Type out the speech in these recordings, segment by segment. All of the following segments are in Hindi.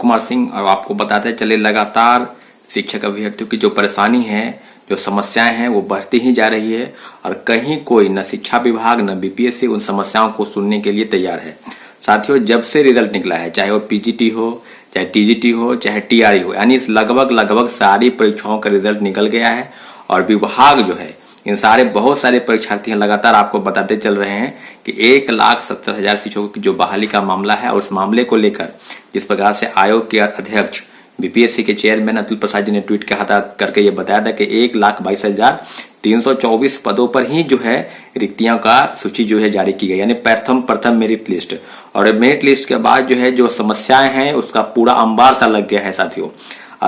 कुमार सिंह। और आपको बताते चले लगातार शिक्षक अभ्यर्थियों की जो परेशानी है, जो समस्याएं हैं वो बढ़ती ही जा रही है और कहीं कोई न शिक्षा विभाग न बीपीएससी उन समस्याओं को सुनने के लिए तैयार है। साथियों, जब से रिजल्ट निकला है, चाहे वो पीजीटी हो, चाहे टीजीटी हो, चाहे टीआरई हो, यानी लगभग सारी परीक्षाओं का रिजल्ट निकल गया है और विभाग जो है इन बहुत सारे परीक्षार्थी लगातार आपको बताते चल रहे हैं कि 1,70,000 शिक्षकों की जो बहाली का मामला है और उस मामले को लेकर जिस प्रकार से आयोग के अध्यक्ष बीपीएससी के चेयरमैन अतुल प्रसाद जी ने ट्वीट करके ये बताया था कि 1,22,324 पदों पर ही जो है रिक्तियों का सूची जो है जारी की गई, यानी प्रथम मेरिट लिस्ट। और मेरिट लिस्ट के बाद जो है जो समस्याएं हैं उसका पूरा अंबार सा लग गया है। साथियों,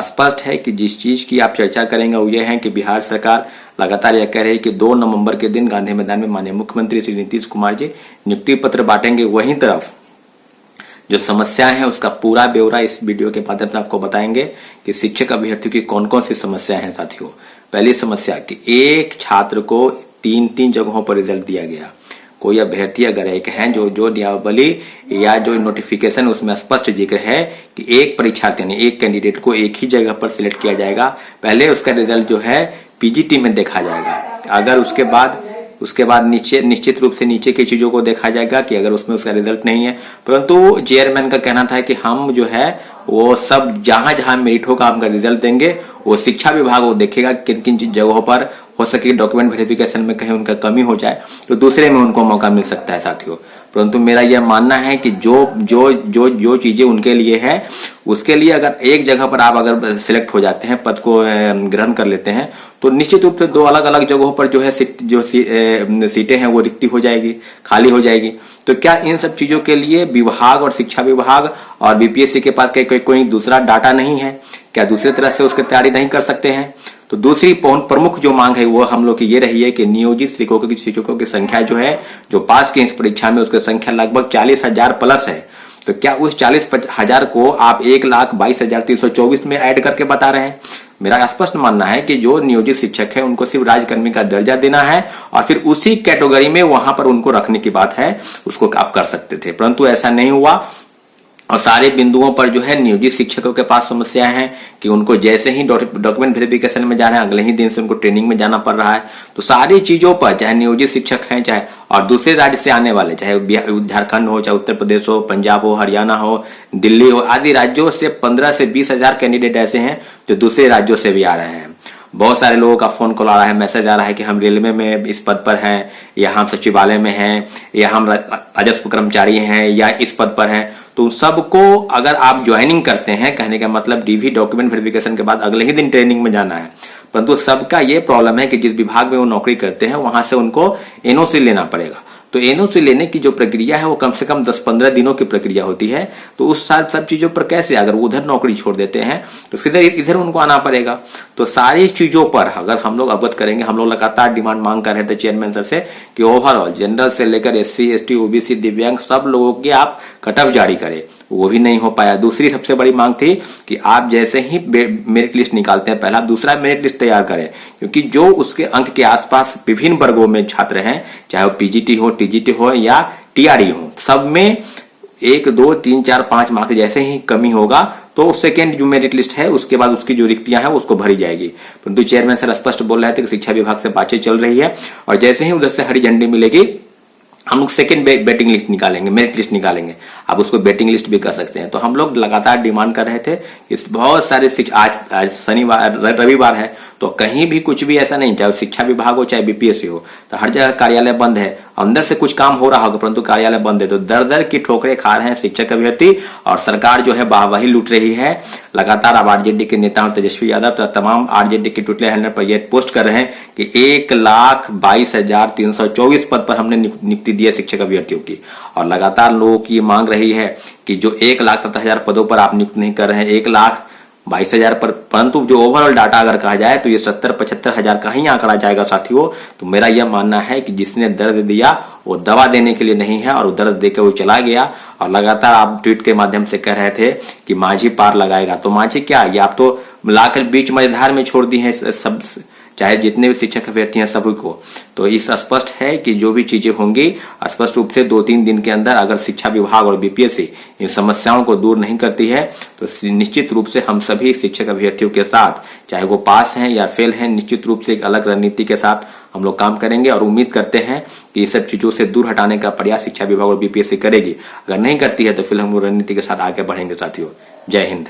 स्पष्ट है कि जिस चीज की आप चर्चा करेंगे वो ये है कि बिहार सरकार लगातार यह कह रही है कि 2 नवंबर के दिन गांधी मैदान में माननीय मुख्यमंत्री श्री नीतीश कुमार जी नियुक्ति पत्र बांटेंगे। वहीं तरफ जो समस्याएं हैं उसका पूरा ब्यौरा इस वीडियो के माध्यम से आपको बताएंगे कि शिक्षक अभ्यर्थियों की कौन कौन सी समस्याएं हैं। साथियों, पहली समस्या कि एक छात्र को 3 जगहों पर रिजल्ट दिया गया। कोई अभ्यर्थी अगर एक है जो नियमावली या जो नोटिफिकेशन उसमें स्पष्ट जिक्र है कि एक परीक्षार्थी यानी एक कैंडिडेट को एक ही जगह पर सिलेक्ट किया जाएगा। पहले उसका रिजल्ट जो है पीजीटी में देखा जाएगा, अगर उसके बाद निश्चित रूप से नीचे की चीजों को देखा जाएगा कि अगर उसमें उसका रिजल्ट नहीं है। परंतु चेयरमैन का कहना था कि हम जो है वो सब जहां मेरिट होगा हमका रिजल्ट देंगे, वो शिक्षा विभाग वो देखेगा किन किन जगहों पर हो सके डॉक्यूमेंट वेरिफिकेशन में कहीं उनका कमी हो जाए तो दूसरे में उनको मौका मिल सकता है। साथियों, परंतु मेरा यह मानना है कि जो चीजें उनके लिए है उसके लिए अगर एक जगह पर आप अगर सिलेक्ट हो जाते हैं, पद को ग्रहण कर लेते हैं, तो निश्चित रूप से 2 अलग जगहों पर जो है सीटें हैं वो रिक्ति हो जाएगी, खाली हो जाएगी। तो क्या इन सब चीजों के लिए विभाग और शिक्षा विभाग और बीपीएससी के पास कोई दूसरा डाटा नहीं है? क्या दूसरी तरह से उसकी तैयारी नहीं कर सकते हैं? तो दूसरी प्रमुख जो मांग है वो हम लोग की ये रही है कि नियोजित शिक्षकों की संख्या जो है जो पास की इस परीक्षा में उसकी संख्या लगभग 40,000 प्लस है। तो क्या उस 40,000 को आप 1,22,324 में ऐड करके बता रहे हैं? मेरा स्पष्ट मानना है कि जो नियोजित शिक्षक है उनको सिर्फ राज्यकर्मी का दर्जा देना है और फिर उसी कैटेगरी में वहां पर उनको रखने की बात है, उसको आप कर सकते थे, परंतु ऐसा नहीं हुआ। और सारे बिंदुओं पर जो है नियोजित शिक्षकों के पास समस्या है कि उनको जैसे ही डॉक्यूमेंट वेरिफिकेशन में जा रहे हैं अगले ही दिन से उनको ट्रेनिंग में जाना पड़ रहा है। तो सारी चीजों पर चाहे नियोजित शिक्षक हैं, चाहे और दूसरे राज्य से आने वाले, चाहे झारखंड हो, चाहे उत्तर प्रदेश हो, पंजाब हो, हरियाणा हो, दिल्ली हो, आदि राज्यों से 15 से 20,000 कैंडिडेट ऐसे हैं जो दूसरे राज्यों से भी आ रहे हैं। बहुत सारे लोगों का फोन कॉल आ रहा है, मैसेज आ रहा है कि हम रेलवे में इस पद पर हैं, या हम सचिवालय में हैं, या हम राजस्व कर्मचारी हैं, या इस पद पर हैं। तो सबको अगर आप ज्वाइनिंग करते हैं, कहने का मतलब डीवी डॉक्यूमेंट वेरिफिकेशन के बाद अगले ही दिन ट्रेनिंग में जाना है। परंतु सबका ये प्रॉब्लम है कि जिस विभाग में वो नौकरी करते हैं वहां से उनको एनओसी लेना पड़ेगा। तो एनओसी लेने की जो प्रक्रिया है वो कम से कम 10-15 दिनों की प्रक्रिया होती है। तो उस सब चीजों पर कैसे, अगर उधर नौकरी छोड़ देते हैं तो फिर इधर उनको आना पड़ेगा। तो सारी चीजों पर अगर हम लोग अवगत करेंगे, हम लोग लगातार डिमांड मांग कर रहे थे चेयरमैन सर से कि ओवरऑल जनरल से लेकर एससी, एसटी, ओबीसी, दिव्यांग सब लोगों की आप कट ऑफ जारी करें, वो भी नहीं हो पाया। दूसरी सबसे बड़ी मांग थी कि आप जैसे ही मेरिट लिस्ट निकालते हैं पहला दूसरा मेरिट लिस्ट तैयार करें, क्योंकि जो उसके अंक के आसपास विभिन्न वर्गों में छात्र हैं, चाहे वो पीजीटी हो, टीजीटी हो या टीआरई हो, सब में 1, 2, 3, 4, 5 मार्क्स जैसे ही कमी होगा तो सेकेंड जो मेरिट लिस्ट है उसके बाद उसकी जो रिक्तियां हैं उसको भरी जाएगी। परंतु चेयरमैन सर स्पष्ट बोल रहे थे कि शिक्षा विभाग से बातचीत चल रही है और जैसे ही उधर से हरी झंडी मिलेगी हम लोग सेकेंड बेटिंग लिस्ट निकालेंगे, मेरिट लिस्ट निकालेंगे। आप उसको बेटिंग लिस्ट भी कर सकते हैं। तो हम लोग लगातार डिमांड कर रहे थे कि बहुत सारे आज शनिवार रविवार है तो कहीं भी कुछ भी ऐसा नहीं, चाहे शिक्षा विभाग हो चाहे बीपीएससी हो, तो हर जगह कार्यालय बंद है। अंदर से कुछ काम हो रहा होगा परंतु कार्यालय बंद है। तो दर की ठोकरें खा रहे हैं शिक्षक अभ्यर्थी और सरकार जो है वाहवाही लूट रही है। लगातार अब आरजेडी के नेता तेजस्वी यादव तो तमाम आरजेडी के ट्विटर हैंडल पर यह पोस्ट कर रहे हैं कि 1,22,324 पद पर हमने नियुक्ति दी है शिक्षक अभ्यर्थियों की। और लगातार लोगों की मांग रही है कि जो 1,70,000 पदों पर आप नियुक्त नहीं कर रहे हैं, 1,22,000 पर, परंतु जो ओवरऑल डाटा अगर कहा जाए तो ये 70-75,000 का ही आंकड़ा जाएगा। साथियों, तो मेरा यह मानना है कि जिसने दर्द दिया वो दवा देने के लिए नहीं है और वो दर्द देकर वो चला गया। और लगातार आप ट्वीट के माध्यम से कह रहे थे कि माझी पार लगाएगा, तो माझी क्या, ये आप तो लाकर बीच मझधार में छोड़ दी है सब चाहे जितने भी शिक्षक अभ्यर्थी हैं सभी को। तो इस स्पष्ट है कि जो भी चीजें होंगी स्पष्ट रूप से 2-3 दिन के अंदर अगर शिक्षा विभाग और बीपीएससी इन समस्याओं को दूर नहीं करती है तो निश्चित रूप से हम सभी शिक्षक अभ्यर्थियों के साथ, चाहे वो पास हैं या फेल हैं, निश्चित रूप से एक अलग रणनीति के साथ हम लोग काम करेंगे और उम्मीद करते हैं कि ये सब चीजों से दूर हटाने का प्रयास शिक्षा विभाग और बीपीएससी करेगी। अगर नहीं करती है तो फिर हम रणनीति के साथ आगे बढ़ेंगे साथियों। जय हिंद।